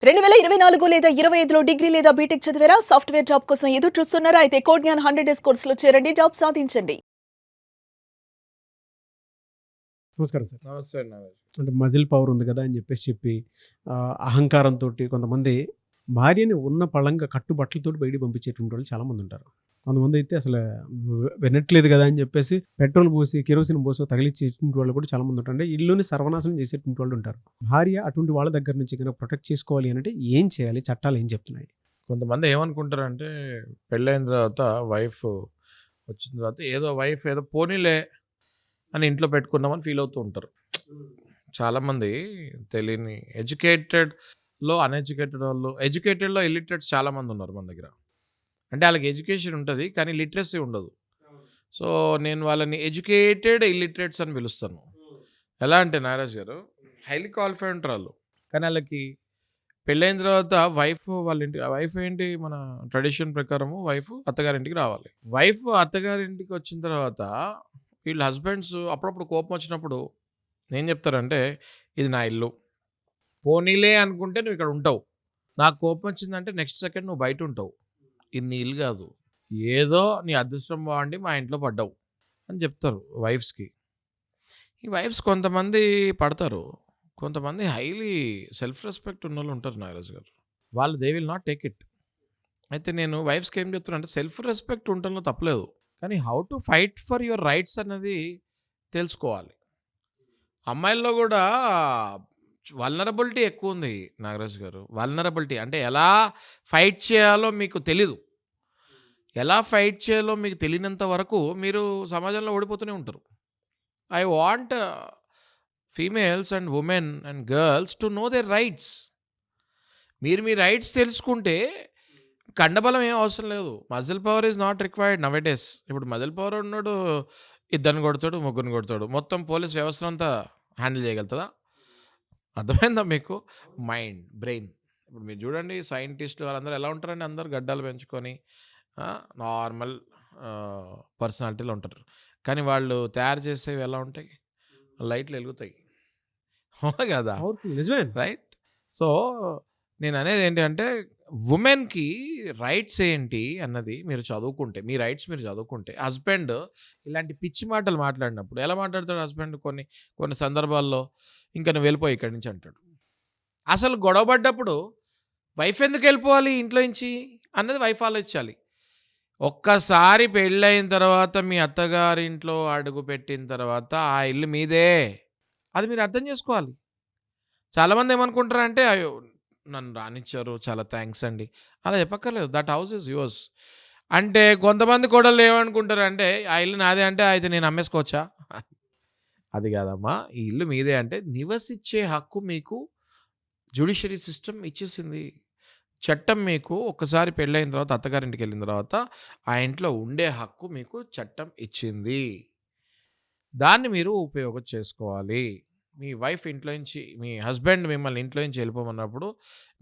2024 లేదా 25లో డిగ్రీ లేదా బీటెక్ చదివారా? సాఫ్ట్‌వేర్ జాబ్ కోసం ఎదురు చూస్తున్నారా? అయితే కోడ్ జ్ఞాన్ 100 డేస్ కోర్సులో చేరండి. జాబ్ సాధించండి. నమస్కారం సార్. నమస్తే అండి. అంటే మజిల్ పవర్ ఉంది కదా అని చెప్పి అహంకారంతోటి కొంతమంది భార్యని ఉన్న పళంగా కట్టుబట్టలతోటి బయటికి పంపించేటువంటి వాళ్ళు చాలామంది ఉంటారు. కొంతమంది అయితే అసలు వినట్లేదు కదా అని చెప్పేసి పెట్రోల్ పోసి కిరోసిన్ పోసి తగిలిచ్చేటువంటి వాళ్ళు కూడా చాలామంది ఉంటారు. అంటే ఇల్లుని సర్వనాశనం చేసేటువంటి వాళ్ళు ఉంటారు. భార్య అటువంటి వాళ్ళ దగ్గర నుంచి కనుక ప్రొటెక్ట్ చేసుకోవాలి అంటే ఏం చేయాలి? చట్టాలు ఏం చెప్తున్నాయి? కొంతమంది ఏమనుకుంటారంటే పెళ్ళైన తర్వాత వైఫ్ వచ్చిన తర్వాత వైఫ్ ఏదో పోనీలే అని ఇంట్లో పెట్టుకున్నామని ఫీల్ అవుతూ ఉంటారు. చాలామంది తెలియని ఎడ్యుకేటెడ్లో అన్ఎడ్యుకేటెడ్ వాళ్ళు, ఎడ్యుకేటెడ్లో ఇల్లిటరేట్స్ చాలామంది ఉన్నారు మన దగ్గర. అంటే వాళ్ళకి ఎడ్యుకేషన్ ఉంటుంది కానీ లిటరసీ ఉండదు. సో నేను వాళ్ళని ఎడ్యుకేటెడ్ ఇల్లిటరేట్స్ అని పిలుస్తాను. ఎలా అంటే నారాజ్ గారు హైలీ క్వాలిఫైడ్ ఉంటారు వాళ్ళు, కానీ వాళ్ళకి పెళ్ళైన తర్వాత వైఫ్ ఏంటి, మన ట్రెడిషన్ ప్రకారము వైఫ్ అత్తగారింటికి రావాలి. వైఫ్ అత్తగారింటికి వచ్చిన తర్వాత వీళ్ళ హస్బెండ్స్ అప్పుడప్పుడు కోపం వచ్చినప్పుడు ఏం చెప్తారంటే, ఇది నా ఇల్లు, పోనీలే అనుకుంటే నువ్వు ఇక్కడ ఉంటావు, నాకు కోపం వచ్చిందంటే నెక్స్ట్ సెకండ్ నువ్వు బయట ఉంటావు, ఇది నీ ఇల్లు కాదు, ఏదో నీ అదృష్టం బాగుండి మా ఇంట్లో పడ్డావు అని చెప్తారు వైఫ్స్కి. ఈ వైఫ్స్ కొంతమంది పడతారు, కొంతమంది హైలీ సెల్ఫ్ రెస్పెక్ట్ ఉన్న వాళ్ళు ఉంటారు నాగరాజు గారు, వాళ్ళు they will not take it. అయితే నేను వైఫ్స్కి ఏం చెప్తున్నా అంటే, సెల్ఫ్ రెస్పెక్ట్ ఉండటంలో తప్పలేదు, కానీ how to fight for your rights అన్నది తెలుసుకోవాలి. అమ్మాయిల్లో కూడా వల్నరబిలిటీ ఎక్కువ ఉంది నాగరాజు గారు. వల్నరబిలిటీ అంటే ఎలా ఫైట్ చేయాలో మీకు తెలీదు. ఎలా ఫైట్ చేయాలో మీకు తెలియనంత వరకు మీరు సమాజంలో ఓడిపోతూనే ఉంటారు. I want females and women and girls to know there rights. మీరు మీ రైట్స్ తెలుసుకుంటే కండబలం ఏం అవసరం లేదు. Muscle power is not required now days. ఇప్పుడు మజిల్ పవర్ ఉన్నాడు, ఇద్దరిని కొడతాడు, ముగ్గురిని కొడతాడు, మొత్తం పోలీస్ వ్యవస్థ అంతా హ్యాండిల్ చేయగలుగుతుందా? అర్థమైందా మీకు? Mind, brain. ఇప్పుడు మీరు చూడండి సైంటిస్టులు వాళ్ళందరూ ఎలా ఉంటారండి, అందరూ గడ్డాలు పెంచుకొని నార్మల్ పర్సనాలిటీలో ఉంటారు, కానీ వాళ్ళు తయారు చేసేవి ఎలా ఉంటాయి, లైట్లు వెలుగుతాయి, అవునా కదా? నిజమే. రైట్. సో నేను అనేది ఏంటంటే, ఉమెన్కి రైట్స్ ఏంటి అన్నది మీరు చదువుకుంటే, మీ రైట్స్ మీరు చదువుకుంటే, హస్బెండ్ ఇలాంటి పిచ్చి మాటలు మాట్లాడినప్పుడు ఎలా మాట్లాడతాడు హస్బెండ్, కొన్ని సందర్భాల్లో ఇంకా నువ్వు వెళ్ళిపోయి ఇక్కడి నుంచి అంటాడు. అసలు గొడవపడ్డప్పుడు వైఫ్ ఎందుకు వెళ్ళిపోవాలి ఇంట్లో నుంచి అన్నది వైఫ్ ఆలోచించాలి. ఒక్కసారి పెళ్ళైన తర్వాత మీ అత్తగారింట్లో అడుగు పెట్టిన తర్వాత ఆ ఇల్లు మీదే, అది మీరు అర్థం చేసుకోవాలి. చాలామంది ఏమనుకుంటారంటే, అయ్యో నన్ను రానిచ్చారు, చాలా థ్యాంక్స్ అండి, అలా చెప్పక్కర్లేదు. That house is yours. అంటే కొంతమంది కోడళ్ళు ఏమనుకుంటారంటే, ఆ ఇల్లు నాదే అంటే అయితే నేను అమ్మేసుకోవచ్చా? అది కాదమ్మా, ఈ ఇల్లు మీదే అంటే నివసించే హక్కు మీకు జ్యుడిషియరీ సిస్టమ్ ఇచ్చేసింది. చట్టం మీకు ఒక్కసారి పెళ్ళైన తర్వాత అత్తగారింటికి వెళ్ళిన తర్వాత ఆ ఇంట్లో ఉండే హక్కు మీకు చట్టం ఇచ్చింది. దాన్ని మీరు ఉపయోగం చేసుకోవాలి. మీ వైఫ్ ఇంట్లో నుంచి, మీ హస్బెండ్ మిమ్మల్ని ఇంట్లో నుంచి వెళ్ళిపోమన్నప్పుడు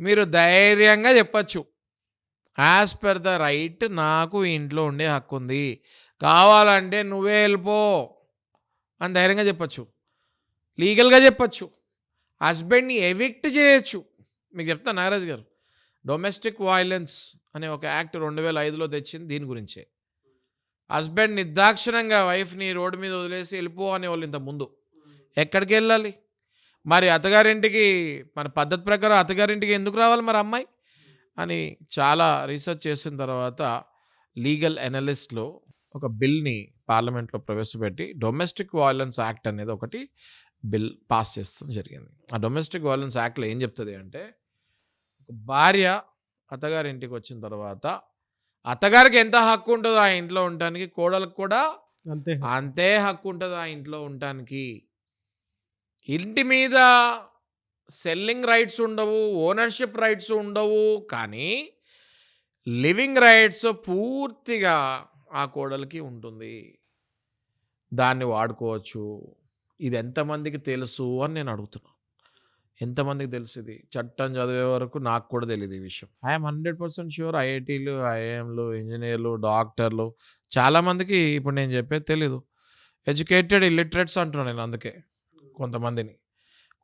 మీరు ధైర్యంగా చెప్పచ్చు, యాజ్ పర్ ద రైట్ నాకు ఇంట్లో ఉండే హక్కు ఉంది, కావాలంటే నువ్వే వెళ్ళిపో అని ధైర్యంగా చెప్పచ్చు, లీగల్గా చెప్పచ్చు. హస్బెండ్ని ఎవిక్ట్ చేయొచ్చు. మీకు చెప్తా నాగరాజు గారు, డొమెస్టిక్ వైలెన్స్ అనే ఒక యాక్ట్ 2005లో తెచ్చింది దీని గురించే. హస్బెండ్ నిర్దాక్షిణంగా వైఫ్ని రోడ్డు మీద వదిలేసి వెళ్ళిపో అనేవాళ్ళు ఇంత ముందు. ఎక్కడికి వెళ్ళాలి మరి? అత్తగారింటికి మన పద్ధతి ప్రకారం అత్తగారింటికి ఎందుకు రావాలి మరి అమ్మాయి అని చాలా రీసెర్చ్ చేసిన తర్వాత లీగల్ ఎనలిస్ట్లో ఒక బిల్ని పార్లమెంట్లో ప్రవేశపెట్టి డొమెస్టిక్ వైలెన్స్ యాక్ట్ అనేది ఒకటి బిల్ పాస్ చేస్తడం జరిగింది. ఆ డొమెస్టిక్ వైలెన్స్ యాక్ట్లో ఏం చెప్తుంది అంటే, భార్య అత్తగారింటికి వచ్చిన తర్వాత అత్తగారికి ఎంత హక్కు ఉంటుందో ఆ ఇంట్లో ఉండటానికి, కోడలకు కూడా అంతే హక్కు ఉంటుంది ఆ ఇంట్లో ఉండటానికి. ఇంటి మీద సెల్లింగ్ రైట్స్ ఉండవు, ఓనర్షిప్ రైట్స్ ఉండవు, కానీ లివింగ్ రైట్స్ పూర్తిగా ఆ కోడలికి ఉంటుంది. దాన్ని వాడుకోవచ్చు. ఇది ఎంతమందికి తెలుసు అని నేను అడుగుతున్నాను. ఎంతమందికి తెలుసు? ఇది చట్టం చదివే వరకు నాకు కూడా తెలియదు ఈ విషయం. ఐఎమ్ 100% ష్యూర్ ఐఐటీలు, ఐఐఎంలు, ఇంజనీర్లు, డాక్టర్లు చాలామందికి ఇప్పుడు నేను చెప్పేది తెలీదు. ఎడ్యుకేటెడ్ ఇల్లిటరేట్స్ అంటున్నాను నేను, అందుకే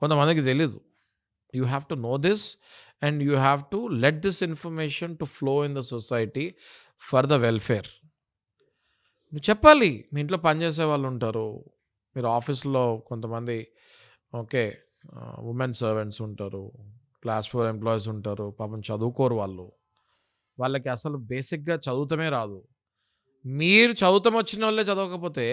కొంతమందికి తెలీదు. You have to know this and you have to let this information to flow in the society for the welfare. నువ్వు చెప్పాలి. మీ ఇంట్లో పనిచేసే వాళ్ళు ఉంటారు, మీరు ఆఫీస్లో కొంతమంది ఓకే ఉమెన్ సర్వెంట్స్ ఉంటారు, క్లాస్ 4 ఎంప్లాయీస్ ఉంటారు, పాపం చదువుకోరు వాళ్ళు, వాళ్ళకి అసలు బేసిక్గా చదువుతమే రాదు. మీరు చదువుతాం వచ్చిన వాళ్ళే చదవకపోతే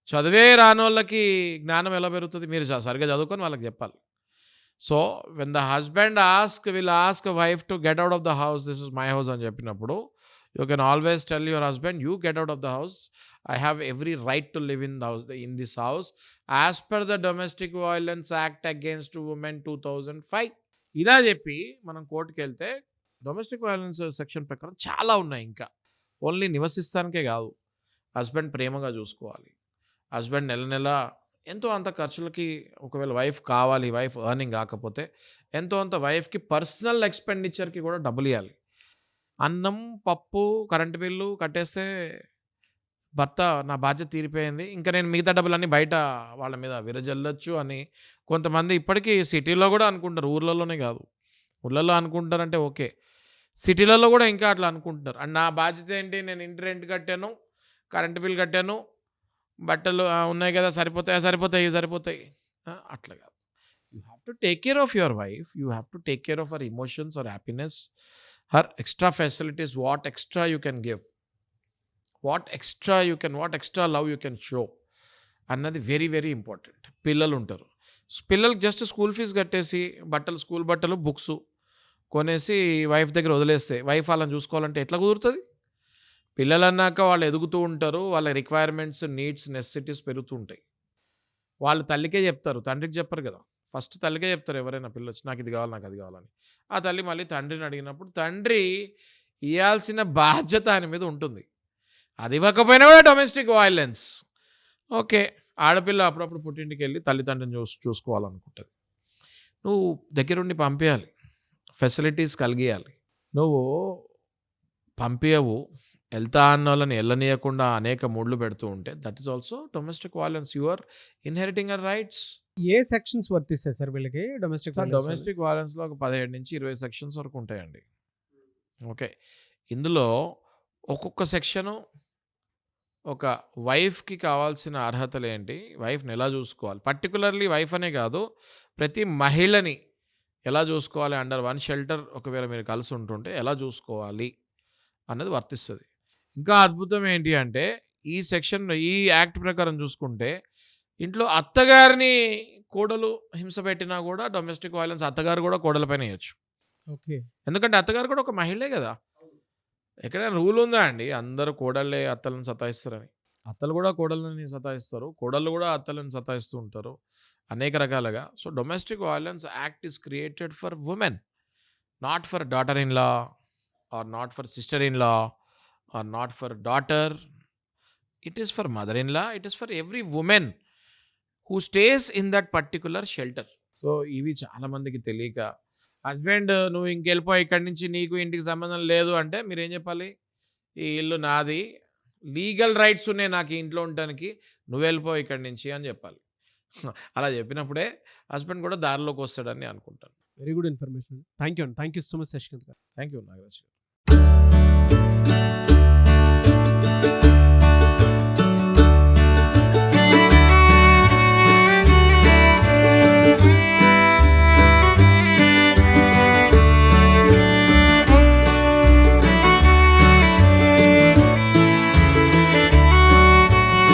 చదివే రాని వాళ్ళకి జ్ఞానం ఎలా పెరుగుతుంది? మీరు సరిగ్గా చదువుకొని వాళ్ళకి చెప్పాలి. So when the husband will ask wife to get out of the house, this is my house అని చెప్పినప్పుడు you can always tell your husband, you get out of the house, I have every right to live in this house as per the domestic violence act against women 2005. ఇలా చెప్పి మనం కోర్టుకి వెళ్తే domestic violence section ప్రకారం చాలా ఉన్నాయి. ఇంకా only నివసిస్తానికే కాదు, హస్బెండ్ ప్రేమగా చూసుకోవాలి, హస్బెండ్ నెల నెల ఎంతో అంత ఖర్చులకి, ఒకవేళ వైఫ్ కావాలి, వైఫ్ ఎర్నింగ్ కాకపోతే ఎంతో అంత వైఫ్కి పర్సనల్ ఎక్స్పెండిచర్కి కూడా డబ్బులు ఇవ్వాలి. అన్నం, పప్పు, కరెంటు బిల్లు కట్టేస్తే భర్త నా బాధ్యత తీరిపోయింది, ఇంకా నేను మిగతా డబ్బులన్నీ బయట వాళ్ళ మీద విరజల్లొచ్చు అని కొంతమంది ఇప్పటికీ సిటీలో కూడా అనుకుంటారు, ఊర్లలోనే కాదు. ఊళ్ళల్లో అనుకుంటారంటే ఓకే, సిటీలలో కూడా ఇంకా అట్లా అనుకుంటున్నారు. అండ్ నా బాధ్యత ఏంటి, నేను ఇంటి రెంట్ కట్టాను, కరెంటు బిల్ కట్టాను, బట్టలు ఉన్నాయి కదా, సరిపోతాయి అట్లా కాదు. You have to take care of your wife, you have to take care of her emotions, her happiness, her extra facilities, what extra you can give, what extra love you can show అన్నది very very important. పిల్లలు ఉంటారు, పిల్లలకి just school fee కట్టేసి school బట్టలు, books కొనేసి wife దగ్గర వదిలేస్తే wife వాళ్ళని చూసుకోవాలంటే ఎట్లా కుదురుతుంది? పిల్లలు అన్నాక వాళ్ళు ఎదుగుతూ ఉంటారు, వాళ్ళ రిక్వైర్మెంట్స్, నీడ్స్, నెసెసిటీస్ పెరుగుతూ ఉంటాయి. వాళ్ళు తల్లికే చెప్తారు, తండ్రికి చెప్పరు కదా. ఫస్ట్ తల్లికే చెప్తారు ఎవరైనా పిల్లలు వచ్చి, నాకు ఇది కావాలి, నాకు అది కావాలని. ఆ తల్లి మళ్ళీ తండ్రిని అడిగినప్పుడు తండ్రి ఇవ్వాల్సిన బాధ్యత ఆయన మీద ఉంటుంది. అది ఇవ్వకపోయినా కూడా డొమెస్టిక్ వైలెన్స్. ఓకే, ఆడపిల్ల అప్పుడప్పుడు పుట్టింటికి వెళ్ళి తల్లిదండ్రులను చూసుకోవాలనుకుంటుంది. నువ్వు దగ్గరుండి పంపించాలి, ఫెసిలిటీస్ కలిగియాలి. నువ్వు పంపించవు, వెళ్తా అన్న వాళ్ళని వెళ్ళనీయకుండా అనేక మూడ్లు పెడుతూ ఉంటే that is also domestic violence. You are inheriting are rights. ఏ సెక్షన్స్ వర్తిస్తాయి సార్ వీళ్ళకి డొమెస్టిక్ డొమెస్టిక్ వైలెన్స్లో ఒక 17 నుంచి 20 సెక్షన్స్ వరకు ఉంటాయండి. ఓకే, ఇందులో ఒక్కొక్క సెక్షను ఒక వైఫ్కి కావాల్సిన అర్హతలు ఏంటి, వైఫ్ని ఎలా చూసుకోవాలి, పర్టికులర్లీ వైఫ్ అనే కాదు ప్రతి మహిళని ఎలా చూసుకోవాలి, అండర్ వన్ షెల్టర్ ఒకవేళ మీరు కలిసి ఉంటుంటే ఎలా చూసుకోవాలి అన్నది వర్తిస్తుంది. ఇంకా అద్భుతం ఏంటి అంటే ఈ సెక్షన్, ఈ యాక్ట్ ప్రకారం చూసుకుంటే ఇంట్లో అత్తగారిని కోడలు హింస పెట్టినా కూడా డొమెస్టిక్ వైలెన్స్ అత్తగారు కూడా కోడల పైన వేయచ్చు. ఓకే, ఎందుకంటే అత్తగారు కూడా ఒక మహిళే కదా. ఎక్కడైనా రూల్ ఉందా అండి అందరూ కోడళ్ళే అత్తలను సతాయిస్తారని? అత్తలు కూడా కోడళ్ళని సతాయిస్తారు, కోడళ్ళు కూడా అత్తలను సతాయిస్తూ ఉంటారు అనేక రకాలుగా. So domestic violence act is created for women, not for daughter in law or not for sister in law or not for daughter. It is for mother in law, it is for every woman who stays in that particular shelter. So ఇవి చాలామందికి తెలియక husband నువ్వు ఇంకెళ్ళిపో ఇక్కడి నుంచి, నీకు ఇంటికి సంబంధం లేదు అంటే మీరేం చెప్పాలి? ఈ ఇల్లు నాది, లీగల్ రైట్స్ ఉన్నాయి నాకు ఈ ఇంట్లో ఉండటానికి, నువ్వు వెళ్ళిపో ఇక్కడి నుంచి అని చెప్పాలి. అలా చెప్పినప్పుడే హస్బెండ్ కూడా దారిలోకి వస్తాడని అనుకుంటాను. Very good information. Thank you so much Shashikant garu. Thank you Nagaraj గారు.